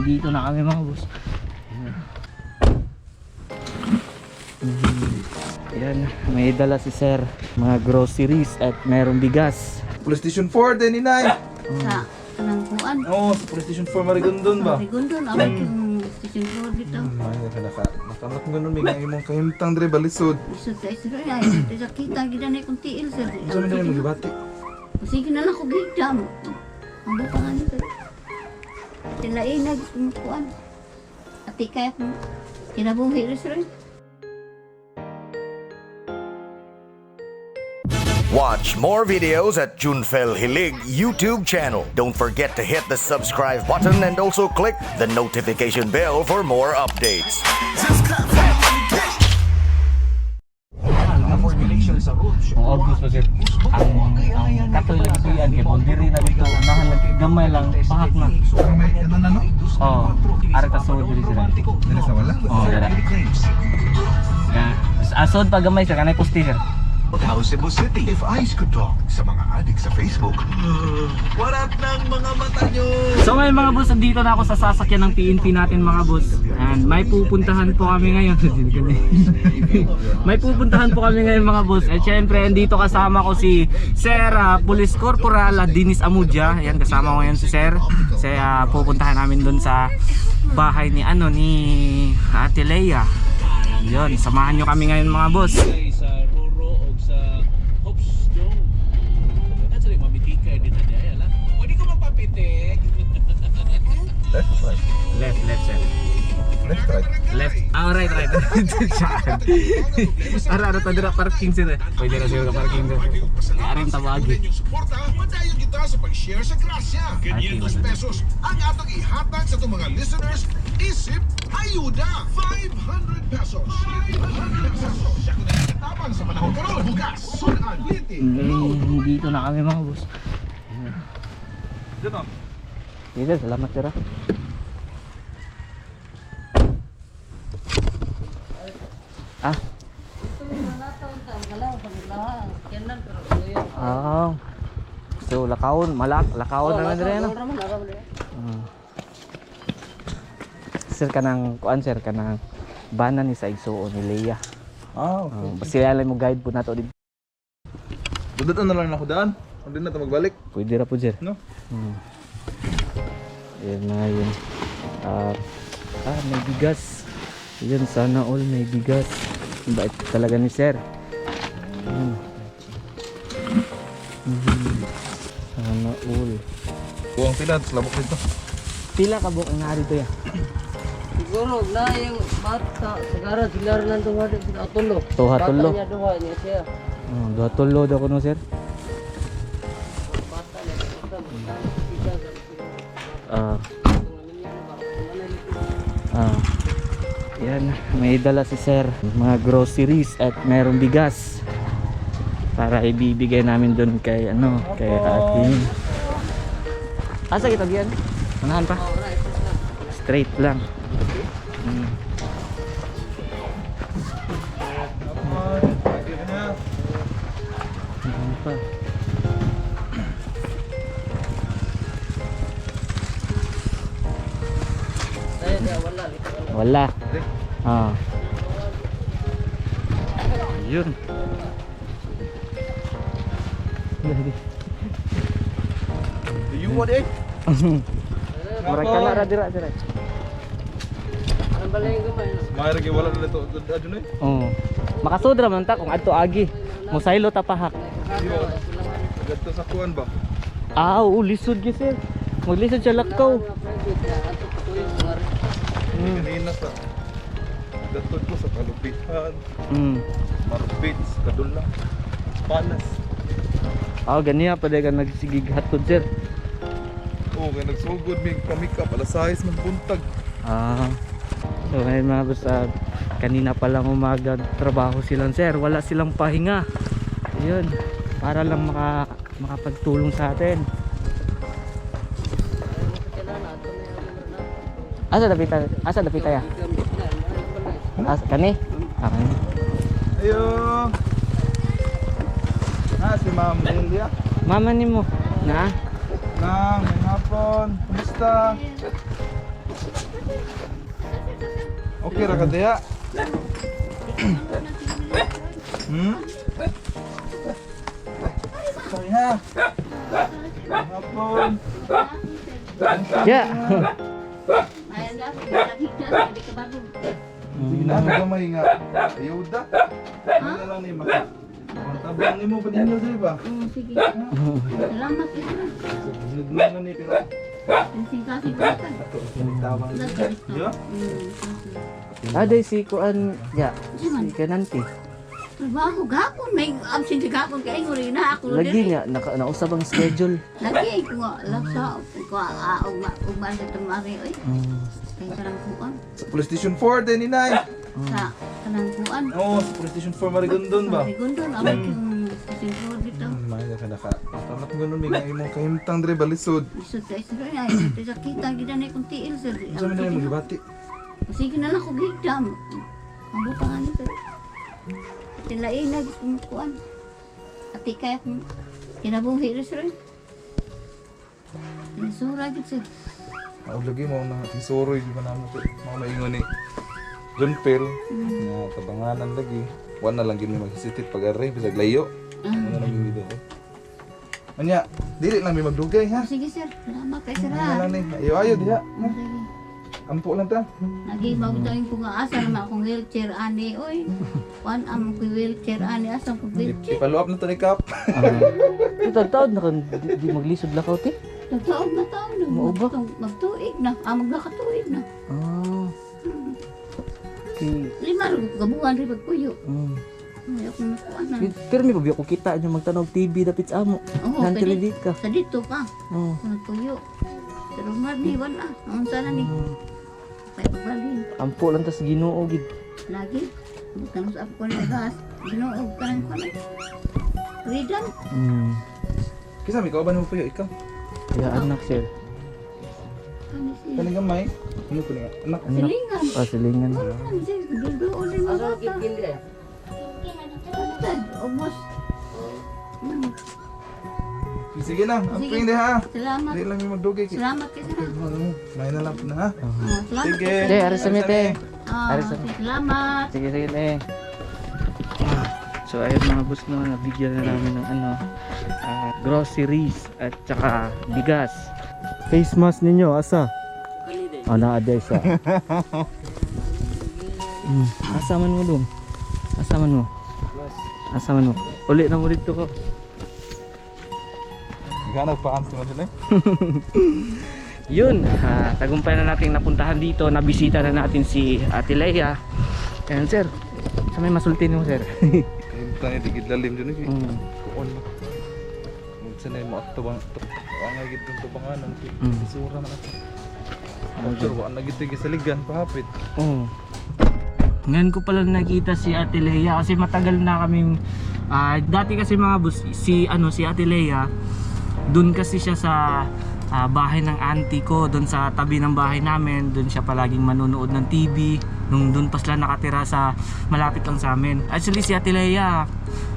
Nandito na kami mga boss. Ayan, may dala si sir. Mga groceries at mayroong bigas. PlayStation 4 din inay. Sa kanang kuan. Oo, sa PlayStation 4 marigundon ba? Rigundon abay yung station floor dito. Nakanak ganun may nga imong kahimtang dire balisod. Isod ka isod ay sa kita gid na kung tiil sir. Unsa man dili magibati? Sige na lang ko gidam. Ang buka nga nito. Tilainag kuan. Ati kaya kung kinabuhi rin sir. Watch more videos at Junfel Hilig YouTube channel. Don't forget to hit the subscribe button and also click the notification bell for more updates. Ang August pa sir. Ang katoy lagi po yan. Kaya diri na dito. Unahan lagi. Gamay lang. Pahak na. Oo. Ari ka sod diri sir. Dili sa wala? Oo, dira. Asod pa gamay sir. Kanay posti sir. How Cebu City. If eyes could talk sa mga adik sa Facebook. Warat ng mga mata nyo. So may mga boss, dito na ako sa sasakyan ng PNP natin mga boss. And may pupuntahan po kami ngayon. May pupuntahan po kami ngayon mga boss. At syempre, dito kasama ko si Sir Police Corporal Dinis Amudia. Yan, kasama ko ngayon si Sir. Kasi pupuntahan namin doon sa bahay ni Ate Leia. Yun, samahan nyo kami ngayon mga boss. Left, right. Left sir. Left, right. Left. Right. Ara tadira parking sir. Pwede na sir ka parking sir. Arim tabagi. Suporta, madayon kita sa pag-share sa grasya. 500 pesos ang atong ihatag sa itong mga listeners. Isip, ayuda. 500 pesos. 500 pesos. Siya ko na nagkatapang sa panahon karon. Bugas, sunan, liti. Dito na kami mga boss. Dito. Dito, salamat sir. So lakawon, lakawon na dire no. Sir kanang kuan sir kanang bana ni sa igsuon ni Leia. Okay. Sila lang mo guide po nato dito. Dudot na lang ako daan. Hindi na ito magbalik. Pwede ra po sir. No? Yan na yun. May bigas. Yun, sana all may bigas. Bait talaga ni sir. Sana all. Buwang pila, labok dito. Pila ka buong nga dito ya? Siguro na yung bata sigara sila rin nandun nga sila tulo. Tuha tulo. Bata niya duha niya siya. Duha tulo daw ko no sir. Bata niya bata tiga. Yan, may dala si sir. Mga groceries at mayroong bigas. Para ibibigay namin doon kay kay ating. Asa kita diyan? Manahan pa. Straight lang. Pa. Wala. Yun. You want it? Murag ka na dira. Ang balay ko man. Mayroon wala na ito. Adyo na eh. Makasudra man ta kung adto agi. Musaylo ta pahak. Ganito sa kuwan ba? Lisod gi sir. Maglisod siya lakaw. Kanina sa gatod ko sa kalupitan. Marbits, kadula. Panas. Ganiya pa ka nagsigig hatod sir. Oo, kaya nagsugod may pamikap. Alas 6 ng buntag. So ngayon mga boss, kanina pa lang umaga trabaho silang sir. Wala silang pahinga. Yun, para lang makapagtulong sa atin. Asa dapita ya? Kani? Okay. Ayo. Si Ma'am Lilia. Mama ni mo na? Nang, may hapon. Kumusta? Okay ra ka diha. Sorry ha. Hapon. Yeah. Ayan na, lagi na, hindi ka bago. Sige na, gamay nga. Ayuda. Ano na lang ni maka. Tabang nimo pa din diri ba? Sige. Salamat ka na. Naglunan ni pero Sing-sing ka. tawang. Yo. Aday si kuan ya. Si kananti. Trabaho gapon, may absent gapon kay nguri na ako Lagi niya nausab ang schedule. Lagi ko nga laksa ko ugma sa tumari oy. Kay karang kuan. Sa police station 4 din inay. Sa kanang kuan. Oo, sa police station 4 Marigondon ba? Marigondon amay yung singkod dito. May naka. Tamat ganun mi nga imong kahimtang dire balisod. Isod kay sir ay sa kita gid na kung tiil sir. Unsa man mo gibati? Sige na lang ko gidam. Ang butangan ni sir. Tilain na kuan. Ati kaya kung kinabuhi rin sir. Nasura gid sir. Ako lagi mo na isoroy di ba namo ko. Mao maingon ni John Phil nga tabanganan lagi. Wan na lang gyud mi magsisit pag-ari bisag layo. Ano lang yung video. Anya, dili lang mi magdugay ha. Sige sir, salamat kay sir Ano ha. lang ni. Ayo diha. Sige. Ampo lang ta. Nagibaw tayo kung asa naman akong wheelchair ani oy. Wan am ko wheelchair ani asa ko wheelchair. Ipalo up na to ni Kap. Ito taon na kan di maglisod lakaw ti. Taon na Mao ba? magtuig na, magkakatuig na. Ah. Okay. Lima ro gabuan ri pagpuyo. Ay ako na kuan na. Pero may babi ako kita niyo magtanog TV dapit sa amo. Oo, Nan pwede. televid ka. Sa dito pa. Oh. Nagpuyo. Pero marni wala. Ang sana ni. Kaya pagbalhin. Ampo lang tas Ginoo gid. Lagi. Butang sa ako na gas. Ginuog ka ng kuan. Freedom. Kisa mi kauban mo puyo ikaw. Ya anak sir. Kani si. Kani gamay. Ano ko nga anak. Anak. Silingan. Pasilingan. Ano si? Duduon rin mga Asa bata. kikindi eh. Tad, ubos. Sige na, amping di ha. Salamat. Dili lang mi magdugay. Salamat kay sir. May na lang na ha. Salamat. Sige. Sige, aris sa mete. Ah, salamat. Sige, sige na eh. So ayun mga boss no, nabigyan na namin ng groceries at saka bigas. Face mask ninyo, asa? Naaday siya. Asa man mo dong? Asa man mo? Asa man mo? Uli na mo dito ko. Ganag pa anto na eh. Yun, tagumpay na nating napuntahan dito. Nabisita na natin si Ate Leia. Ayan sir, sa may masultin mo sir. Kayimtang ni digid lalim dun eh. Mm. Kuon mo. Magsanay mo at tabang ang gid tong tabanganan. Isura man ako. Motor wa na gid sa ligan pahapit. Oh. Ngayon ko pala nakita si Ate Leia kasi matagal na kaming dati kasi mga boss si Ate Leia doon kasi siya sa bahay ng auntie ko, doon sa tabi ng bahay namin, doon siya palaging manonood ng TV nung doon pa sila nakatira sa malapit lang sa amin. Actually si Ate Leia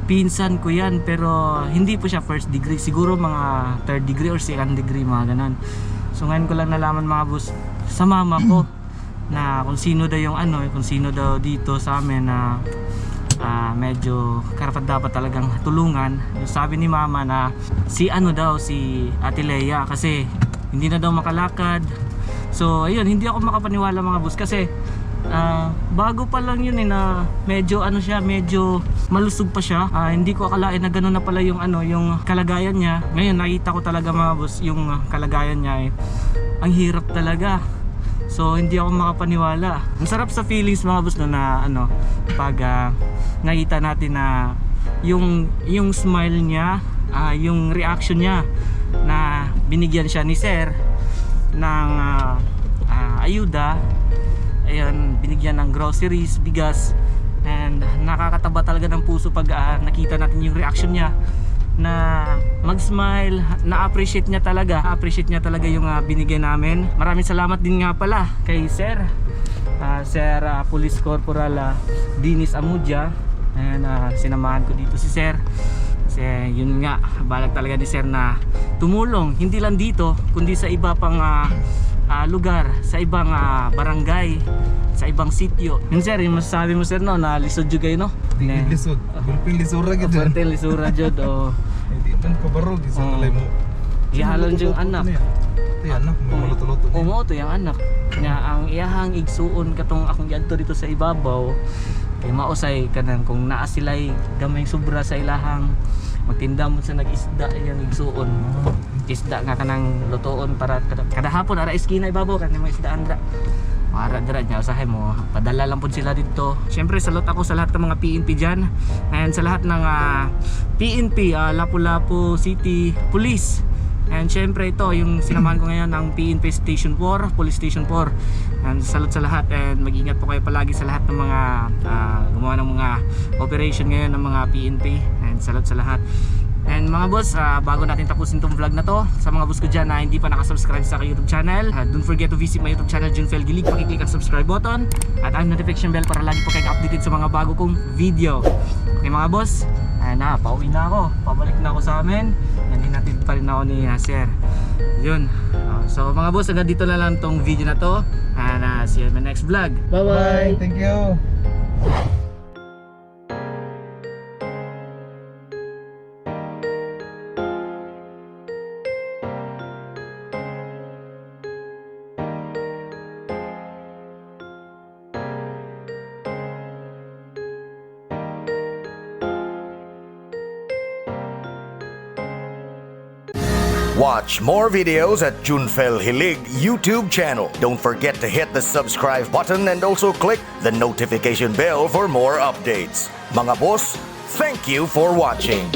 pinsan ko yan pero hindi po siya first degree, siguro mga third degree or second degree mga ganon. So ngayon ko lang nalaman mga boss sa mama ko na kung sino daw yung kung sino daw dito sa amin na medyo karapat dapat talagang tulungan. Sabi ni mama na si Ate Leia kasi hindi na daw makalakad. So ayun, hindi ako makapaniwala mga boss kasi bago pa lang yun na medyo medyo malusog pa siya. Hindi ko akalain na gano'n na pala yung yung kalagayan niya. Ngayon nakita ko talaga mga boss yung kalagayan niya ang hirap talaga. So hindi ako makapaniwala. Ang sarap sa feelings mga boss na pag nakita natin na yung smile niya, yung reaction niya na binigyan siya ni sir ng ayuda. Ayun, binigyan ng groceries, bigas, and nakakataba talaga ng puso pag nakita natin yung reaction niya na mag-smile, na-appreciate niya talaga. Appreciate niya talaga yung binigay namin. Maraming salamat din nga pala kay Sir Police Corporal Dinis Amudia. And sinamahan ko dito si Sir. Kasi yun nga, balag talaga ni Sir na tumulong. Hindi lang dito, kundi sa iba pang lugar, sa ibang barangay, sa ibang sitio. Yun sir, yung masasabi mo sir no, na lisod jud kayo no? Tingin lisod. Gulping lisura gid. Fuerte lisura jud o Hindi man pabarog isa Oo. nalay mo. ihalon jud yung anak. Ito anak mo maluto-luto. Oo, to yung anak. Nga ang iyahang igsuon katong akong giadto dito sa ibabaw. Kay mausay kanang kung naa sila'y gamay sobra sa ilahang magtinda mo sa nag-isda iyang igsuon. Isda nga kanang lutoon para kada hapon ara iskina ibabaw kanang mga isdaan dra. Para dira niya usahay mo, padala lang po sila dito. Siyempre salot ako sa lahat ng mga PNP dyan and sa lahat ng PNP, Lapu-Lapu City Police. And syempre ito yung sinamahan ko ngayon ng PNP Station 4, Police Station 4. And salot sa lahat and mag-ingat po kayo palagi sa lahat ng mga gumawa ng mga operation ngayon ng mga PNP. And salot sa lahat. And mga boss, bago natin tapusin tong vlog na to, sa mga boss ko dyan na hindi pa nakasubscribe sa aking YouTube channel, don't forget to visit my YouTube channel, Junfel Gilig. Pakiclick ang subscribe button at ang notification bell para lagi po kayo updated sa mga bago kong video. Okay mga boss, pauwi na ako, pabalik na ako sa amin. Naninatid pa rin ako ni Sir. Yun. So mga boss, hanggang dito na lang tong video na to. And see you in my next vlog. Bye bye! Thank you. Watch more videos at Junfel Hilig YouTube channel. Don't forget to hit the subscribe button and also click the notification bell for more updates. Mga boss, thank you for watching.